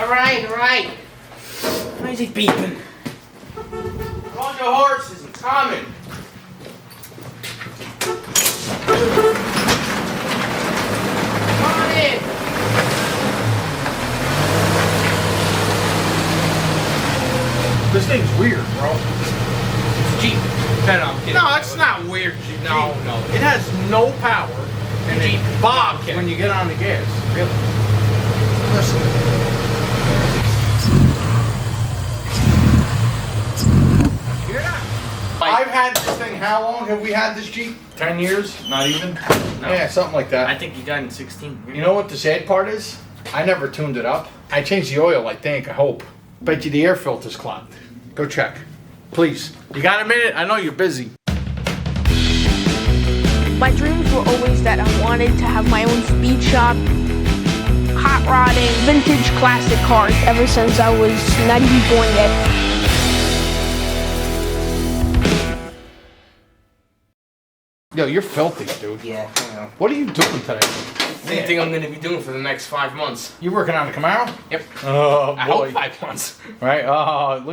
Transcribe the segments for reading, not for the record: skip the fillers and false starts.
Alright. Why is he beeping? Hold your horses, it's coming. Come on in. This thing's weird, bro. It's Jeep. No, I'm kidding. No, it's not weird. No. It has no power, and Jeep. it bobs when you get on the gas. Really? Listen. You're not. I've had this thing, how long have we had this Jeep? 10 years? Not even? No. Yeah, something like that. I think you got in 16. You know what the sad part is? I never tuned it up. I changed the oil, I hope. Bet you the air filter's clogged. Go check. Please. You got a minute? I know you're busy. My dreams were always that I wanted to have my own speed shop, hot rodding, vintage classic cars ever since I was not even born yet. Yo, you're filthy, dude. Yeah, I know. What are you doing today? Same thing I'm going to be doing for the next 5 months. You working on the Camaro? Yep. Oh, boy. I hope 5 months. Right?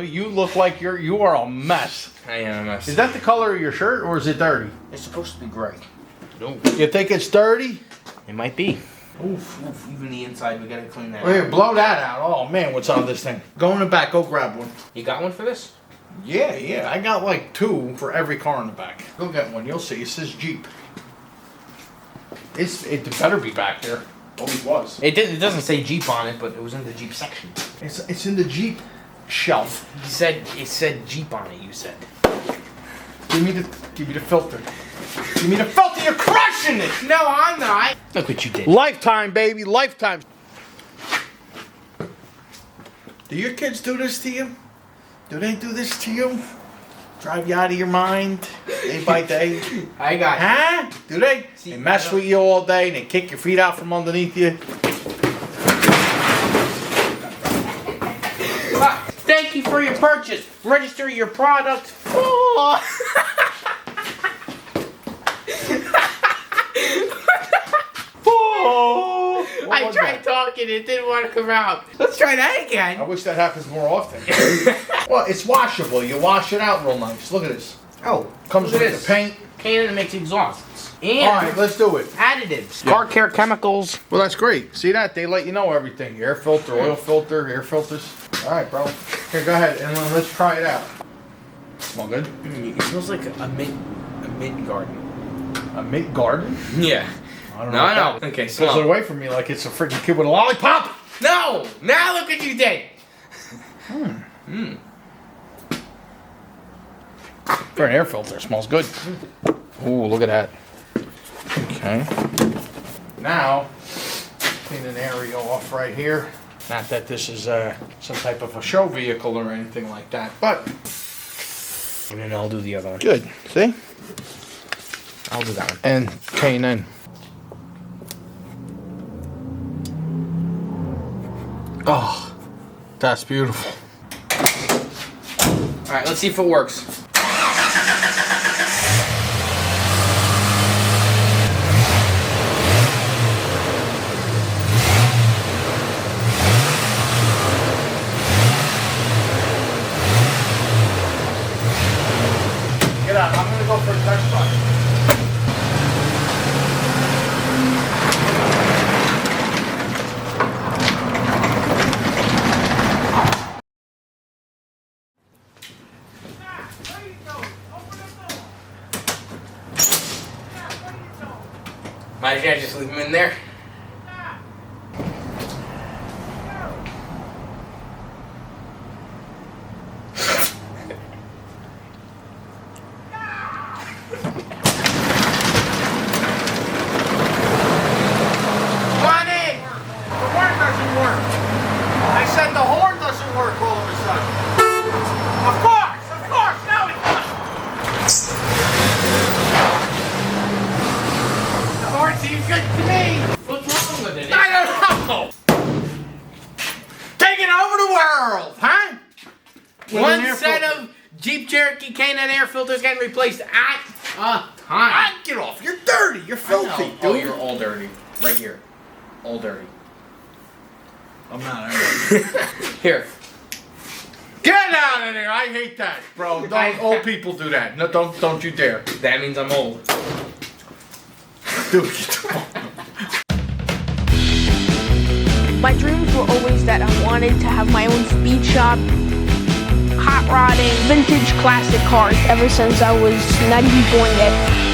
You look like you are a mess. I am a mess. Is that the color of your shirt, or is it dirty? It's supposed to be gray. No. You think it's dirty? It might be. Oof. Even the inside, we gotta clean that Well, here, out. blow that out. Oh, man, what's on this thing? Go in the back. Go grab one. You got one for this? Yeah. I got like 2 for every car in the back. Go get one. You'll see. It says Jeep. It better be back there. Always was. It doesn't say Jeep on it, but it was in the Jeep section. It's in the Jeep shelf. It said Jeep on it, you said. Give me the filter. Give me the filter. You're crushing it. No, I'm not. Look what you did. Lifetime, baby. Lifetime. Do your kids do this to you? Do they do this to you? Drive you out of your mind day by day? I got Huh? Do they? See, They mess with you all day and they kick your feet out from underneath you? Thank you for your purchase. Register your product. Oh. I tried talking, it didn't want to come out. Let's try that I again. wish that happens more often. Well, it's washable. You wash it out real nice. Look at this. Oh, Comes look with at the this. paint. Can makes exhausts. And All right, let's do it. additives. Yeah. Car care chemicals. Well, that's great. See that? They let you know everything. Air filter, oil filter, air filters. All right, bro. Here, go ahead, and let's try it out. Smell good? It smells like a mint garden. A mint garden? Yeah. I don't know. No. Okay, Pulls it smell. away from me like it's a freaking kid with a lollipop. No! Now look what you did. For an air filter, smells good. Ooh, look at that. Okay. Now, clean an area off right here. Not that this is some type of a show vehicle or anything like that, but And then I'll do the other one. good. See? I'll do that one. And K&N. Oh, that's beautiful. Alright, let's see if it works. Get out. I'm going to go for a test run. Might as well just leave him in there. Come on in. The horn doesn't work. I said the horn doesn't work all of a sudden. Of course. Now it does. The horn seems good to me. What's wrong with it? I don't know. Taking over the world, huh? One set of Jeep Cherokee K&N air filters getting replaced at a time. Get off. You're dirty. You're filthy, dude. Oh, you're all dirty. Right here. All dirty. I'm not. I'm Here. Get out of there! I hate that, bro. Don't old people do that. No, don't you dare. That means I'm old. Dude. My dreams were always that I wanted to have my own speed shop, hot rodding, vintage classic cars ever since I was not even born yet.